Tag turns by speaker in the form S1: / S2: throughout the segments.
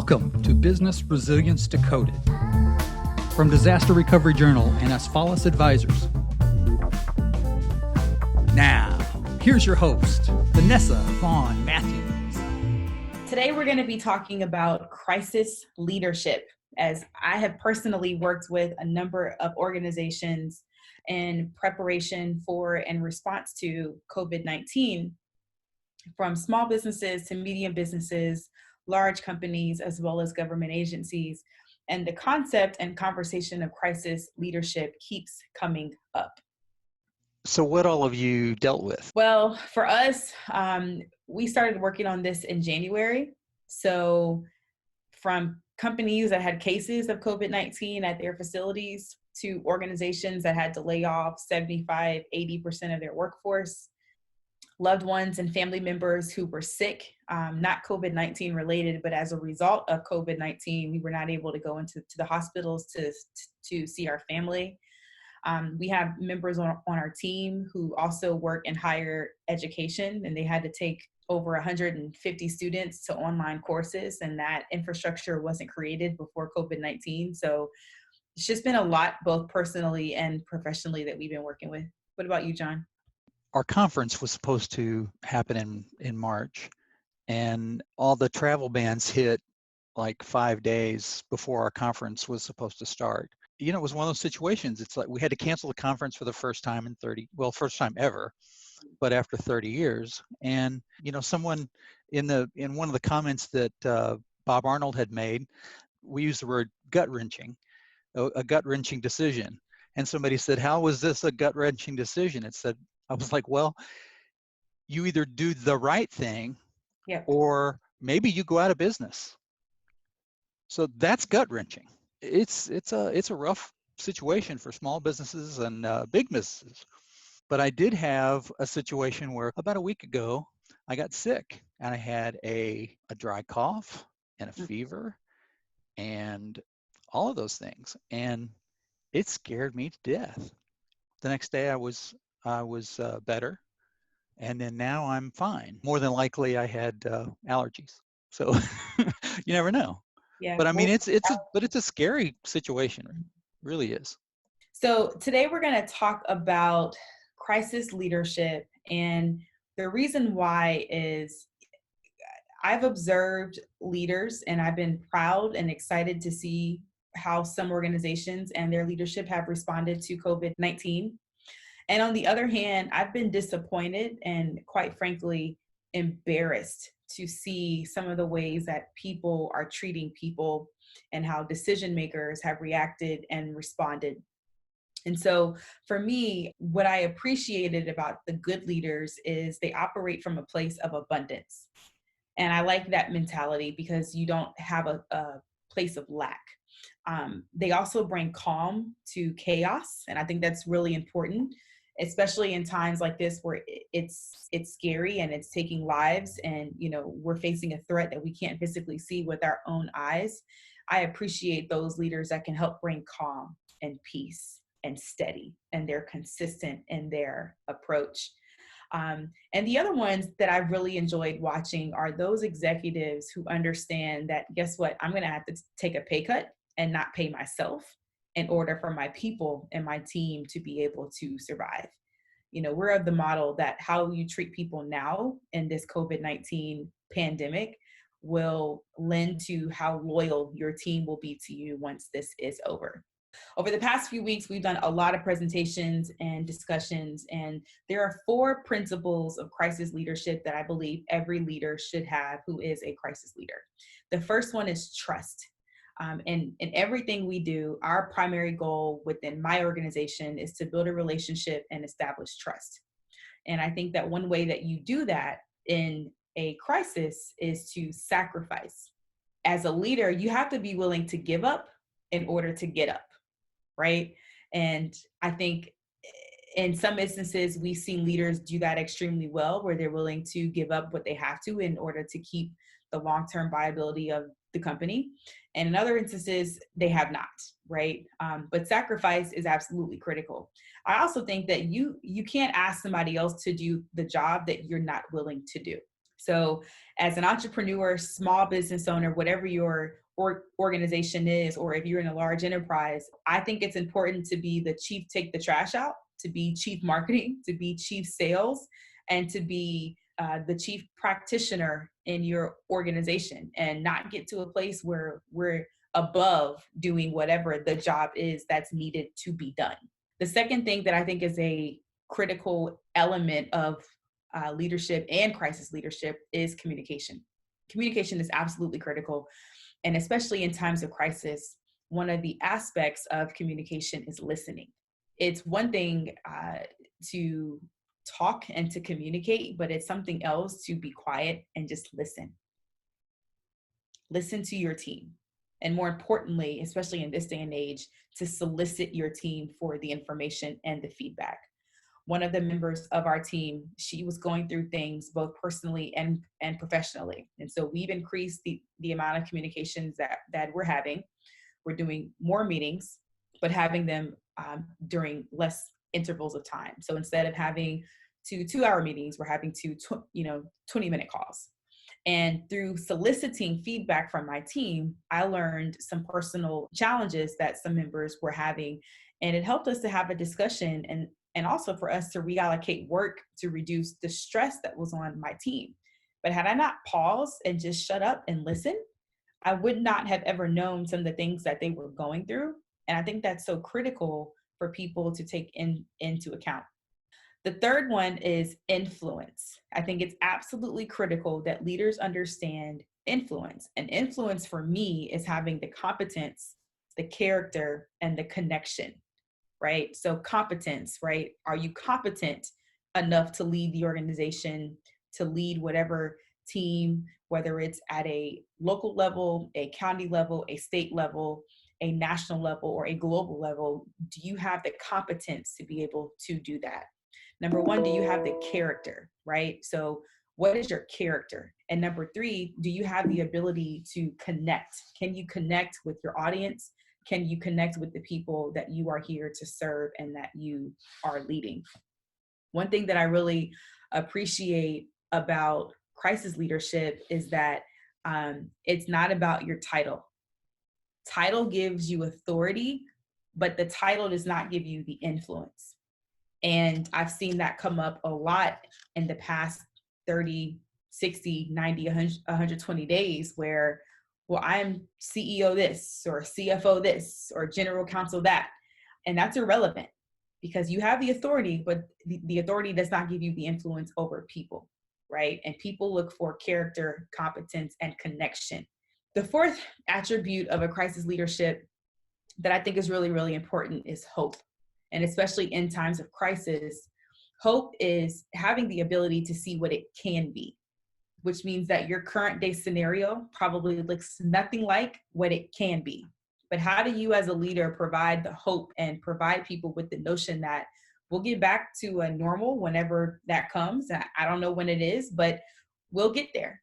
S1: Welcome to Business Resilience Decoded from Disaster Recovery Journal and Asphalis Advisors. Now, here's your host, Vanessa Vaughn Matthews.
S2: Today, we're going to be talking about crisis leadership, as I have personally worked with a number of organizations in preparation for and response to COVID-19, from small businesses to medium businesses, large companies, as well as government agencies. And the concept and conversation of crisis leadership keeps coming up.
S1: So what all of you dealt with?
S2: Well, for us, we started working on this in January. So from companies that had cases of COVID-19 at their facilities to organizations that had to lay off 75, 80% of their workforce, loved ones and family members who were sick, not COVID-19 related, but as a result of COVID-19, we were not able to go into the hospitals to see our family. We have members on our team who also work in higher education, and they had to take over 150 students to online courses, and that infrastructure wasn't created before COVID-19. So it's just been a lot, both personally and professionally, that we've been working with. What about you, John?
S1: Our conference was supposed to happen in March, and all the travel bans hit like 5 days before our conference was supposed to start. You know, it was one of those situations. It's like we had to cancel the conference for the first time first time ever, but after 30 years. And, you know, someone in one of the comments that Bob Arnold had made, we used the word gut-wrenching, a gut-wrenching decision. And somebody said, how was this a gut-wrenching decision? I was like, well, you either do the right thing, or maybe you go out of business. So that's gut-wrenching. It's a rough situation for small businesses and big businesses. But I did have a situation where about a week ago, I got sick and I had a dry cough and a fever and all of those things. And it scared me to death. The next day I was better, and then now I'm fine. More than likely I had allergies. So you never know.
S2: Yeah.
S1: But I mean, it's a scary situation. It really is.
S2: So today we're going to talk about crisis leadership, and the reason why is I've observed leaders, and I've been proud and excited to see how some organizations and their leadership have responded to COVID-19. And on the other hand, I've been disappointed and, quite frankly, embarrassed to see some of the ways that people are treating people and how decision makers have reacted and responded. And so for me, what I appreciated about the good leaders is they operate from a place of abundance. And I like that mentality because you don't have a place of lack. They also bring calm to chaos. And I think that's really important, especially in times like this where it's scary and it's taking lives, and we're facing a threat that we can't physically see with our own eyes. I appreciate those leaders that can help bring calm and peace and steady, and they're consistent in their approach. And the other ones that I've really enjoyed watching are those executives who understand that, guess what, I'm going to have to take a pay cut and not pay myself in order for my people and my team to be able to survive. We're of the model that how you treat people now in this COVID-19 pandemic will lend to how loyal your team will be to you once this is over. Over the past few weeks, we've done a lot of presentations and discussions, and there are 4 principles of crisis leadership that I believe every leader should have who is a crisis leader. The first one is trust. And in everything we do, our primary goal within my organization is to build a relationship and establish trust. And I think that one way that you do that in a crisis is to sacrifice. As a leader, you have to be willing to give up in order to get up, right? And I think in some instances, we've seen leaders do that extremely well, where they're willing to give up what they have to in order to keep the long-term viability of the company. And in other instances, they have not, right? But sacrifice is absolutely critical. I also think that you can't ask somebody else to do the job that you're not willing to do. So as an entrepreneur, small business owner, whatever your organization is, or if you're in a large enterprise, I think it's important to be the chief take the trash out, to be chief marketing, to be chief sales, and to be the chief practitioner in your organization, and not get to a place where we're above doing whatever the job is that's needed to be done. The second thing that I think is a critical element of leadership and crisis leadership is communication. Communication is absolutely critical. And especially in times of crisis, one of the aspects of communication is listening. It's one thing to talk and to communicate, but it's something else to be quiet and just listen. Listen to your team. And more importantly, especially in this day and age, to solicit your team for the information and the feedback. One of the members of our team, she was going through things both personally and professionally. And so we've increased the amount of communications that we're having. We're doing more meetings, but having them during less intervals of time. So instead of having 2-hour meetings, we're having 20-minute calls. And through soliciting feedback from my team, I learned some personal challenges that some members were having. And it helped us to have a discussion and also for us to reallocate work to reduce the stress that was on my team. But had I not paused and just shut up and listened, I would not have ever known some of the things that they were going through. And I think that's so critical for people to take into account. The third one is influence. I think it's absolutely critical that leaders understand influence. And influence for me is having the competence, the character, and the connection, right? So competence, right? Are you competent enough to lead the organization, to lead whatever team, whether it's at a local level, a county level, a state level, a national level, or a global level? Do you have the competence to be able to do that? Number one, do you have the character, right? So what is your character? And number three, do you have the ability to connect? Can you connect with your audience? Can you connect with the people that you are here to serve and that you are leading? One thing that I really appreciate about crisis leadership is that it's not about your title. Title gives you authority, but the title does not give you the influence. And I've seen that come up a lot in the past 30, 60, 90, 100, 120 days where, well, I'm CEO this or CFO this or general counsel that. And that's irrelevant because you have the authority, but the authority does not give you the influence over people, right? And people look for character, competence, and connection. The fourth attribute of a crisis leadership that I think is really, really important is hope. And especially in times of crisis, hope is having the ability to see what it can be, which means that your current day scenario probably looks nothing like what it can be. But how do you as a leader provide the hope and provide people with the notion that we'll get back to a normal whenever that comes? I don't know when it is, but we'll get there.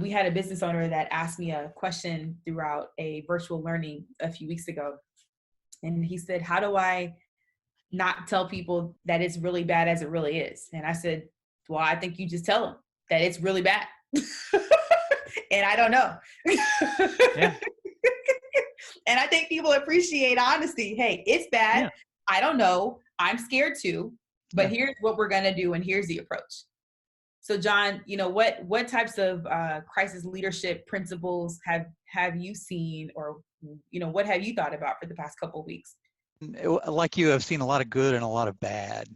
S2: We had a business owner that asked me a question throughout a virtual learning a few weeks ago. And he said, how do I not tell people that it's really bad as it really is? And I said, well, I think you just tell them that it's really bad. And I don't know. Yeah. And I think people appreciate honesty. Hey, it's bad. Yeah. I don't know. I'm scared too, but here's what we're going to do. And here's the approach. So John, what types of crisis leadership principles have you seen, or, what have you thought about for the past couple of weeks?
S1: Like you, I've seen a lot of good and a lot of bad.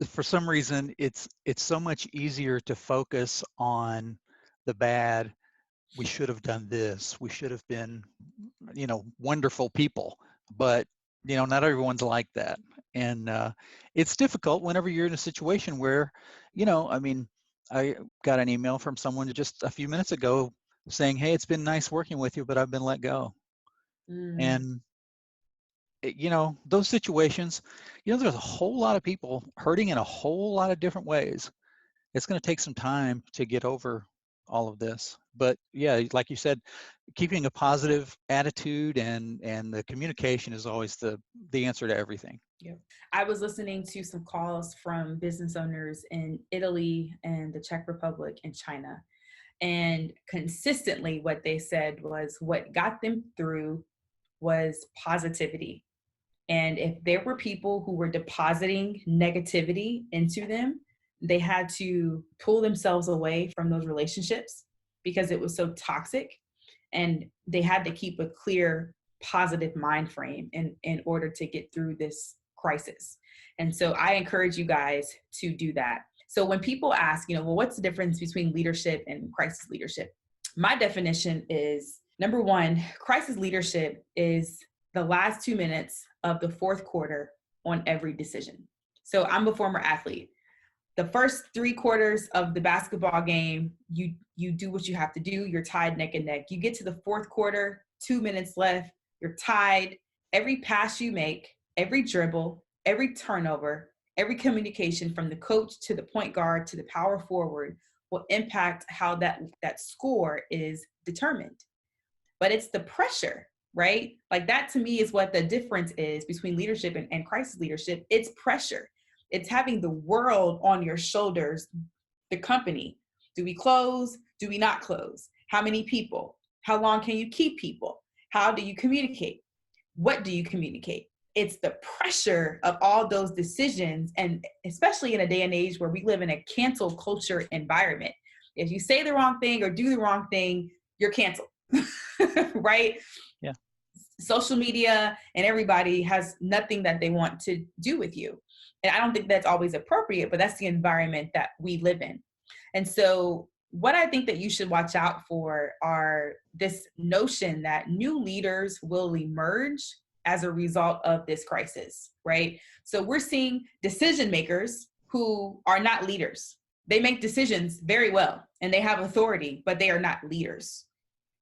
S1: For some reason, it's so much easier to focus on the bad. We should have done this. We should have been, wonderful people. But, not everyone's like that. And it's difficult whenever you're in a situation where, I got an email from someone just a few minutes ago saying, hey, it's been nice working with you, but I've been let go. And those situations, there's a whole lot of people hurting in a whole lot of different ways. It's going to take some time to get over all of this. But yeah, like you said, keeping a positive attitude and the communication is always the answer to everything.
S2: Yeah. I was listening to some calls from business owners in Italy and the Czech Republic and China. And consistently, what they said was what got them through was positivity. And if there were people who were depositing negativity into them, they had to pull themselves away from those relationships because it was so toxic. And they had to keep a clear, positive mind frame in order to get through this crisis. And so I encourage you guys to do that. So when people ask, well, what's the difference between leadership and crisis leadership? My definition is, number one, crisis leadership is the last 2 minutes of the fourth quarter on every decision. So I'm a former athlete. The first 3 quarters of the basketball game, you do what you have to do. You're tied neck and neck. You get to the fourth quarter, 2 minutes left, you're tied. Every pass you make, every dribble, every turnover, every communication from the coach to the point guard to the power forward will impact how that score is determined. But it's the pressure, right? Like that to me is what the difference is between leadership and crisis leadership. It's pressure. It's having the world on your shoulders, the company. Do we close? Do we not close? How many people? How long can you keep people? How do you communicate? What do you communicate? It's the pressure of all those decisions, and especially in a day and age where we live in a cancel culture environment. If you say the wrong thing or do the wrong thing, you're canceled, right?
S1: Yeah.
S2: Social media and everybody has nothing that they want to do with you. And I don't think that's always appropriate, but that's the environment that we live in. And so what I think that you should watch out for are this notion that new leaders will emerge as a result of this crisis, right? So we're seeing decision makers who are not leaders. They make decisions very well and they have authority, but they are not leaders.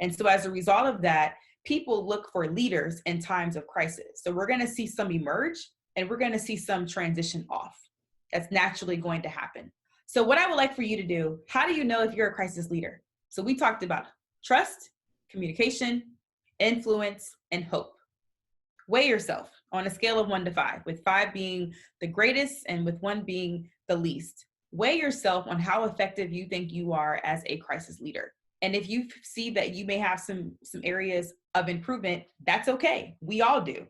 S2: And so as a result of that, people look for leaders in times of crisis. So we're going to see some emerge and we're going to see some transition off. That's naturally going to happen. So what I would like for you to do, how do you know if you're a crisis leader? So we talked about trust, communication, influence, and hope. Weigh yourself on a scale of 1 to 5, with 5 being the greatest and with 1 being the least. Weigh yourself on how effective you think you are as a crisis leader. And if you see that you may have some areas of improvement, that's okay. We all do.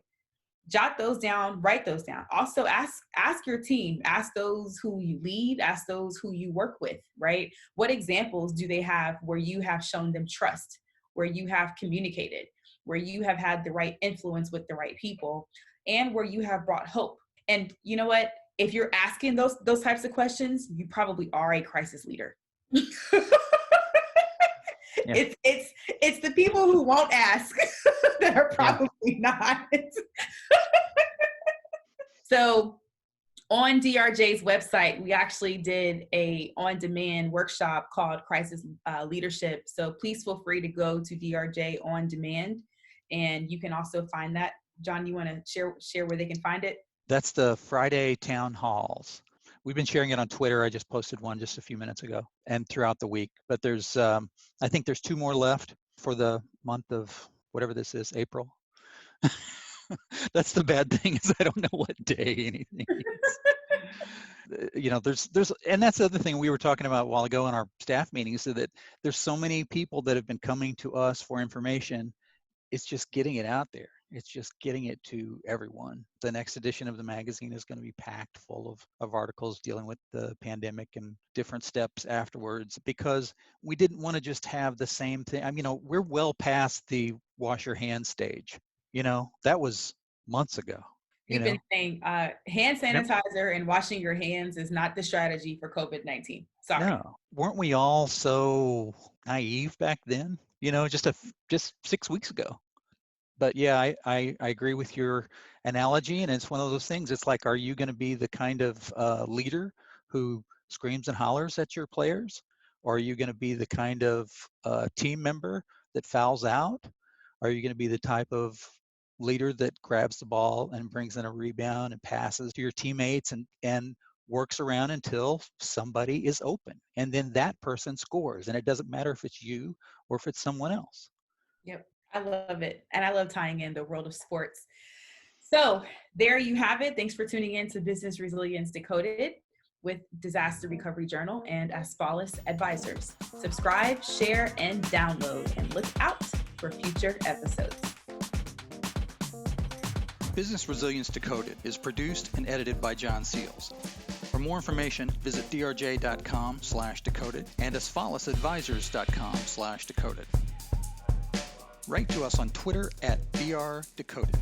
S2: Jot those down, write those down. Also ask your team, ask those who you lead, ask those who you work with, right? What examples do they have where you have shown them trust, where you have communicated, where you have had the right influence with the right people, and where you have brought hope? And you know what? If you're asking those types of questions, you probably are a crisis leader. Yeah. It's the people who won't ask that are probably not. So on DRJ's website, we actually did a on-demand workshop called Crisis Leadership. So please feel free to go to DRJ on demand, and you can also find that. John, you want to share where they can find it?
S1: That's the Friday town halls. We've been sharing it on Twitter. I just posted one just a few minutes ago and throughout the week. But there's, I think there's 2 more left for the month of whatever this is, April. That's the bad thing, is I don't know what day anything is. There's, and that's the other thing we were talking about a while ago in our staff meetings, so that there's so many people that have been coming to us for information. It's just getting it out there. It's just getting it to everyone. The next edition of the magazine is going to be packed full of articles dealing with the pandemic and different steps afterwards, because we didn't want to just have the same thing. I mean, we're well past the wash your hands stage. That was months ago.
S2: You've been saying hand sanitizer and washing your hands is not the strategy for COVID-19. Sorry.
S1: No. Weren't we all so naive back then? Just 6 weeks ago. But yeah, I agree with your analogy, and it's one of those things. It's like, are you going to be the kind of leader who screams and hollers at your players? Or are you going to be the kind of team member that fouls out? Are you going to be the type of leader that grabs the ball and brings in a rebound and passes to your teammates and works around until somebody is open, and then that person scores, and it doesn't matter if it's you or if it's someone else.
S2: Yep, I love it. And I love tying in the world of sports. So there you have it. Thanks for tuning in to Business Resilience Decoded with Disaster Recovery Journal and Asfalis Advisors. Subscribe, share, and download, and look out for future episodes.
S1: Business Resilience Decoded is produced and edited by John Seals. For more information, visit drj.com/decoded and asfalisadvisors.com/decoded. Write to us on Twitter @drdecoded.